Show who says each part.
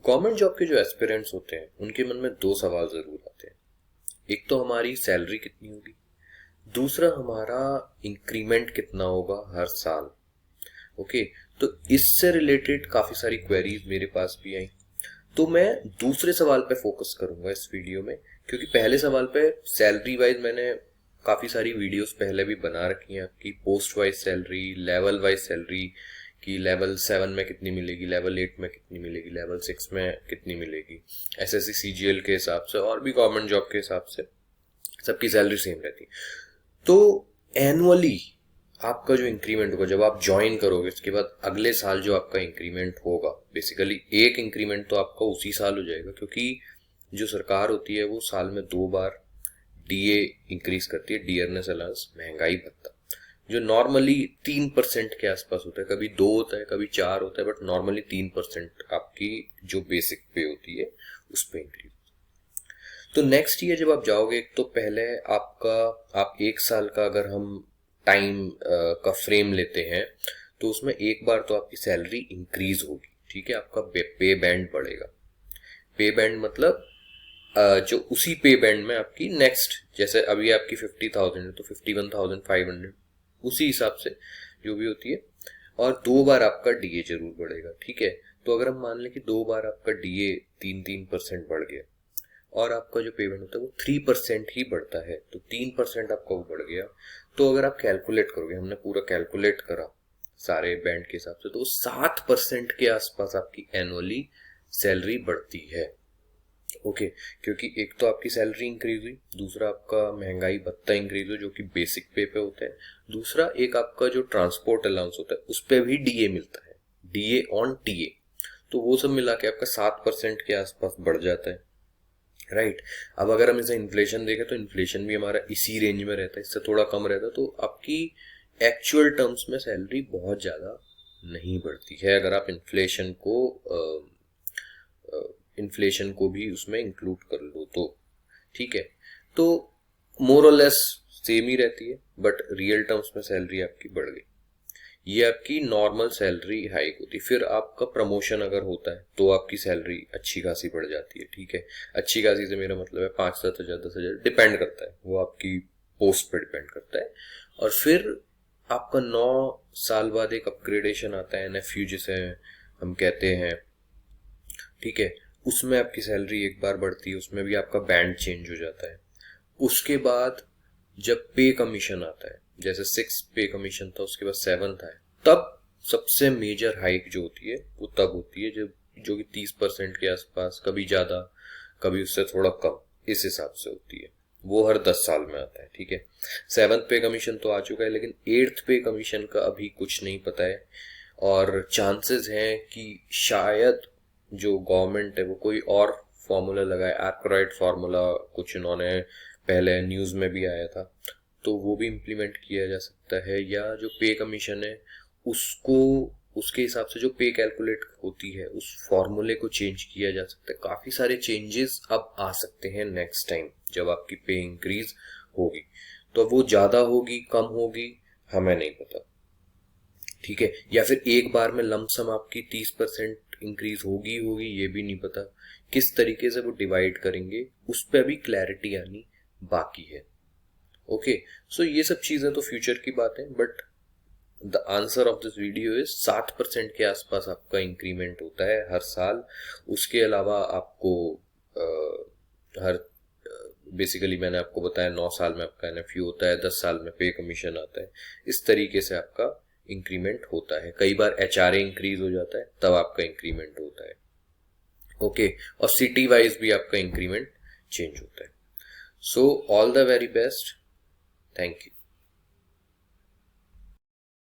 Speaker 1: Government job के जो aspirants होते हैं उनके मन में दो सवाल जरूर आते हैं। एक तो हमारी सैलरी कितनी होगी, दूसरा हमारा इंक्रीमेंट कितना होगा हर साल। ओके, तो इससे रिलेटेड काफी सारी क्वेरीज मेरे पास भी आई, तो मैं दूसरे सवाल पे फोकस करूंगा इस वीडियो में, क्योंकि पहले सवाल पे सैलरी वाइज मैंने काफी सारी वीडियोस पहले भी बना रखी हैं। आपकी post wise salary, level wise salary कि लेवल 7 में कितनी मिलेगी, लेवल 8 में कितनी मिलेगी, लेवल 6 में कितनी मिलेगी, एसएससी सीजीएल के हिसाब से और भी गवर्नमेंट जॉब के हिसाब से सबकी सैलरी सेम रहती। तो एनुअली आपका जो इंक्रीमेंट होगा जब आप ज्वाइन करोगे, इसके बाद अगले साल जो आपका इंक्रीमेंट होगा, बेसिकली एक इंक्रीमेंट तो आपका उसी साल हो जाएगा, क्योंकि जो सरकार होती है वो साल में 2 बार डीए इंक्रीज करती है, डियरनेस अलाउंस, महंगाई भत्ता, जो नॉर्मली 3% के आसपास होता है। कभी 2 होता है, कभी 4 होता है, बट नॉर्मली 3% आपकी जो बेसिक पे होती है उस पे इंक्रीज। तो नेक्स्ट ईयर जब आप जाओगे, तो पहले आप 1 साल का अगर हम टाइम का फ्रेम लेते हैं, तो उसमें एक बार तो आपकी सैलरी इंक्रीज होगी। ठीक है, आपका पे बैंड बढ़ेगा। पे बैंड मतलब जो उसी पे बैंड में आपकी नेक्स्ट, जैसे अभी आपकी 50,000 है तो 51,500 उसी हिसाब से जो भी होती है। और 2 बार आपका डीए जरूर बढ़ेगा। ठीक है, तो अगर हम मान लें कि 2 बार आपका डीए 3% बढ़ गया और आपका जो पेमेंट होता है वो 3% ही बढ़ता है, तो 3% आपका वो बढ़ गया। तो अगर आप कैलकुलेट करोगे, हमने पूरा कैलकुलेट करा सारे बैंड के हिसाब से, तो 7% के आसपास आपकी एनुअली सैलरी बढ़ती है। ओके, क्योंकि एक तो आपकी सैलरी इंक्रीज हुई, दूसरा आपका महंगाई भत्ता इंक्रीज हुआ जो कि बेसिक पे होता है, दूसरा एक आपका जो ट्रांसपोर्ट अलाउंस होता है उस पर भी डीए मिलता है, डीए ऑन टीए। तो वो सब मिला के आपका 7% के आसपास बढ़ जाता है। राइट, अब अगर हम इसे इन्फ्लेशन देखें तो इन्फ्लेशन भी हमारा इसी रेंज में रहता है, इससे थोड़ा कम रहता है। तो आपकी एक्चुअल टर्म्स में सैलरी बहुत ज्यादा नहीं बढ़ती है अगर आप इन्फ्लेशन को भी उसमें इंक्लूड कर लो तो। ठीक है, तो मोर और लेस सेम ही रहती है, बट रियल टर्म्स में सैलरी आपकी बढ़ गई। ये आपकी नॉर्मल सैलरी हाइक होती है। फिर आपका प्रमोशन अगर होता है तो आपकी सैलरी अच्छी खासी बढ़ जाती है। ठीक है, अच्छी खासी से मेरा मतलब है 5-7 हजार 10 हजार, डिपेंड करता है, वो आपकी पोस्ट पे डिपेंड करता है। और फिर आपका 9 साल बाद एक अपग्रेडेशन आता है, एनएफयू जिसे हम कहते हैं। ठीक है, उसमें आपकी सैलरी एक बार बढ़ती है, उसमें भी आपका बैंड चेंज हो जाता है। उसके बाद जब पे कमीशन आता है, जैसे 6 पे कमीशन था, उसके बाद 7 है, तब सबसे मेजर हाइक जो होती है वो तब होती है जब जो कि 30% के आसपास, कभी ज्यादा कभी उससे थोड़ा कम, इस हिसाब से होती है। वो हर 10 साल में आता है। ठीक है, 7th पे कमीशन तो आ चुका है, लेकिन 8th पे कमीशन का अभी कुछ नहीं पता है। और चांसेस हैं कि शायद जो गवर्नमेंट है वो कोई और फॉर्मूला लगाए, आर्कराइट फॉर्मूला, कुछ इन्होंने पहले न्यूज में भी आया था, तो वो भी इम्प्लीमेंट किया जा सकता है। या जो पे कमीशन है उसको, उसके हिसाब से जो पे कैलकुलेट होती है उस फॉर्मूले को चेंज किया जा सकता है। काफी सारे चेंजेस अब आ सकते हैं नेक्स्ट टाइम जब आपकी पे इंक्रीज होगी। तो वो ज्यादा होगी, कम होगी, हमें नहीं पता। ठीक है, या फिर एक बार में लमसम आपकी 30% इंक्रीज होगी ये भी नहीं पता। किस तरीके से वो डिवाइड करेंगे उस पर भी क्लैरिटी आनी बाकी है। ओके, सो ये सब चीजें तो फ्यूचर की बात है, but the answer of this video is 7% के आसपास आपका इंक्रीमेंट होता है हर साल। उसके अलावा आपको हर बेसिकली मैंने आपको बताया 9 साल में आपका एनएफयू होता है, 10 साल में पे कमीशन आता है। इस तरीके से आपका इंक्रीमेंट होता है। कई बार एचआरए इंक्रीज हो जाता है, तब आपका इंक्रीमेंट होता है। ओके, और सिटी वाइज भी आपका इंक्रीमेंट चेंज होता है। So all the very best, thank you.